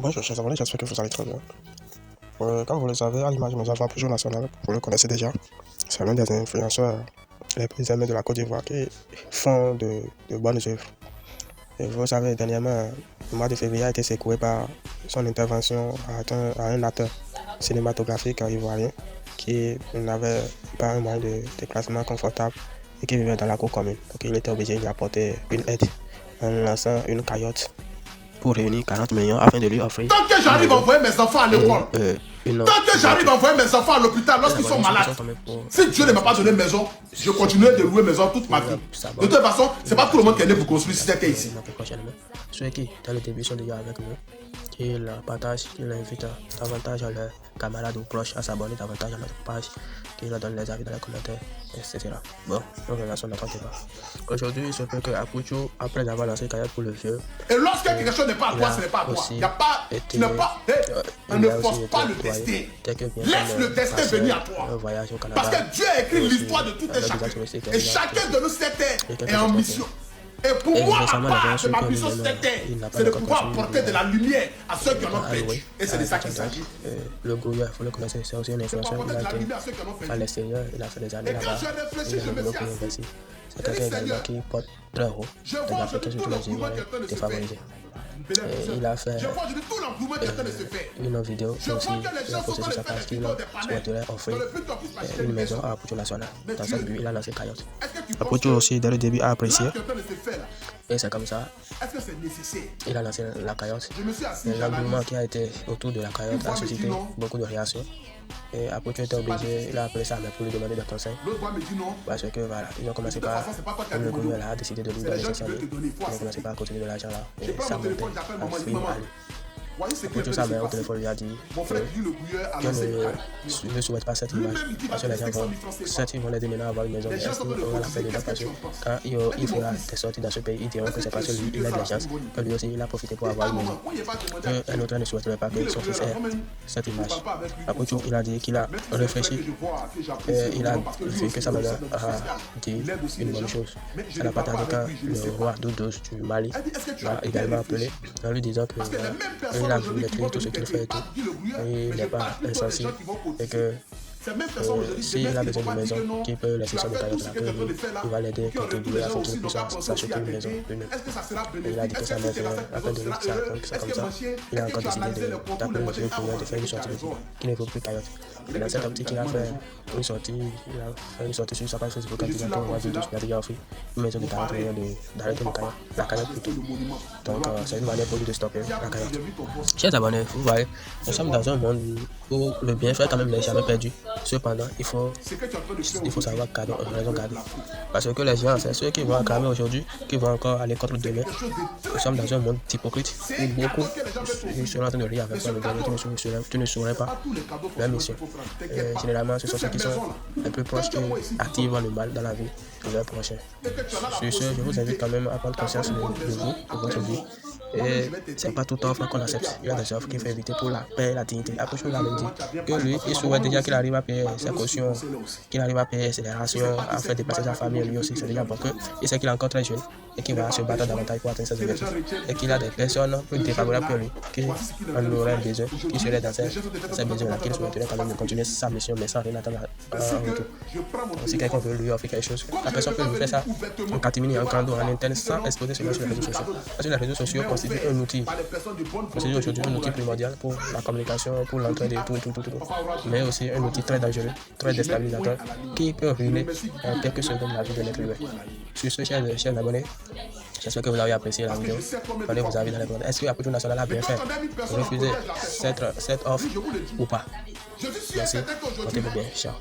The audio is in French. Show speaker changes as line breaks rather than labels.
Bonjour chers abonnés, j'espère que vous allez très bien. Comme vous le savez, à l'image, nous avons Apoujo National, vous le connaissez déjà. C'est l'un des influenceurs les plus aimés de la Côte d'Ivoire qui font de bonnes œuvres. Et vous savez, dernièrement, le mois de février a été secoué par son intervention à un acteur cinématographique ivoirien qui n'avait pas un moyen de déplacement confortable et qui vivait dans la cour commune. Donc il était obligé d'y apporter une aide en lançant une cagnotte pour réunir 40 millions afin de lui offrir.
Tant que j'arrive à envoyer mes enfants à l'école, tant que j'arrive à envoyer mes enfants à l'hôpital lorsqu'ils sont malades, si Dieu ne m'a pas donné maison, je continuerai de louer maison toute ma vie. De toute façon, c'est pas tout le monde qui est né pour construire si c'était ici.
Ceux qui, dans le début, sont déjà avec nous, qu'ils partagent, qu'ils invitent davantage à leurs camarades ou proches à s'abonner davantage à notre page, qu'ils leur donnent les avis dans les commentaires, etc. Bon, nous regardons notre débat. Aujourd'hui, il se peut que Apoujo, après avoir lancé Kayat pour le vieux,
et lorsque quelque chose n'est pas à toi, ce n'est pas à toi. Il n'y a pas, tu n'as pas, on ne force pas le destin. Laisse le destin venir à toi. Parce que Dieu a écrit l'histoire de tout et chacun. Et chacun de nous, cette terre est en mission. Et pour moi, ma part de ma mission sur cette terre, c'est de pouvoir apporter de la lumière à ceux qui en ont perdu. Et c'est de ça qu'il s'agit.
Le Gouya, il faut le connaître, c'est aussi un influenceur. Il a été à l'extérieur, il a fait des années là-bas. Il a développé ici. C'est quelqu'un également qui porte très haut de l'Afrique, surtout les Ivoiriens défavorisés. Il a fait une vidéo qui aussi il a posté sur sa page qu'il souhaiterait offrir une maison à Apoujo National. Dans cette vue, il a lancé Kayot. Apoujo aussi, dès le début, a apprécié. Et c'est comme ça, il a lancé la Kayot. L'engouement qui a été autour de la Kayot a suscité beaucoup de réactions. Et Apoujo était obligé, il a appelé ça mais pour lui demander des conseils. Parce que voilà, ils ont commencé par, comme le gouvernement a décidé de lui donner 500 000, ils ont commencé par continuer de l'argent là. Et ça montait en film à lui. Apoujo, sa mère au téléphone lui a dit que ne souhaite pas cette image. Parce que les gens vont l'aider maintenant à avoir une maison. Mais est-ce qu'on va la faire dedans? Parce que quand il fera des sorties dans ce pays, ils diront que c'est parce que lui, il a de la chance, que lui aussi, il a profité pour avoir une maison. Un autre ne souhaiterait pas que son fils ait cette image. Apoujo, il a dit qu'il a réfléchi et il a vu que sa mère a dit une bonne chose. Ça n'a pas tardé quand le roi Doudous du Mali l'a également appelé en lui disant que il a vu tout ce qu'il fait et tout. Et il n'est pas insensible et que s'il a besoin d'une maison, qu'il peut laisser son détail là, il va l'aider, contribuer afin qu'il puisse s'acheter une maison lui-même. Il a dit que sa mère après de lui, c'est comme ça. Il a encore décidé d'appeler le vieux pour de faire une sortie qui ne vaut plus Kayot. Et dans cette optique, il a fait une sortie sur sa page Facebook quand il a envoyé vidéo, il a déjà offert une maison de 40 millions d'arrêter la Kayot plutôt. Donc c'est une manière pour lui de stopper la Kayot. Chers abonnés, vous voyez, nous sommes dans un monde où le bienfait quand même n'est jamais perdu. Cependant, il faut savoir raison garder. Parce que les gens, c'est ceux qui vont acclamer aujourd'hui, qui vont encore aller contre demain. Nous sommes dans un monde hypocrite où beaucoup seront en train de rire avec toi, tu ne saurais pas leur mission. Généralement, ce sont ceux qui sont un peu proches qui activent le mal dans la vie de leurs prochains. Sur ce, je vous invite quand même à prendre conscience de vous, de votre vie. Et c'est pas toute offre qu'on accepte. Il y a des offres qu'il faut éviter pour la paix et la dignité. Apoujo l'a même dit que lui, il souhaite déjà qu'il arrive à payer ses cautions, qu'il arrive à payer ses rations, à faire déplacer sa famille lui aussi. C'est déjà bon que il sait qu'il est encore très jeune et qu'il va se battre davantage pour atteindre ses objectifs. Et qu'il a des personnes plus défavorables que lui, qui en auraient besoin, qui seraient dans ces besoins-là, qu'il souhaiterait quand même de continuer sa mission, mais sans rien attendre en retour. Si quelqu'un veut lui offrir quelque chose, la personne peut lui faire ça en catimini, en crando, en interne, sans exposer cela sur les réseaux sociaux. Parce que les réseaux sociaux constituent un outil, aujourd'hui un outil primordial pour la communication, pour l'entraide et tout. Mais aussi un outil très dangereux, très déstabilisateur, qui peut ruiner en quelques secondes la vie de l'être humain. Sur ce, chers abonnés, j'espère que vous avez apprécié la vidéo. Donnez vos avis dans les commentaires. Est-ce que Apoujo National a bien fait pour refuser cette offre ou pas? Merci, portez-vous bien, ciao.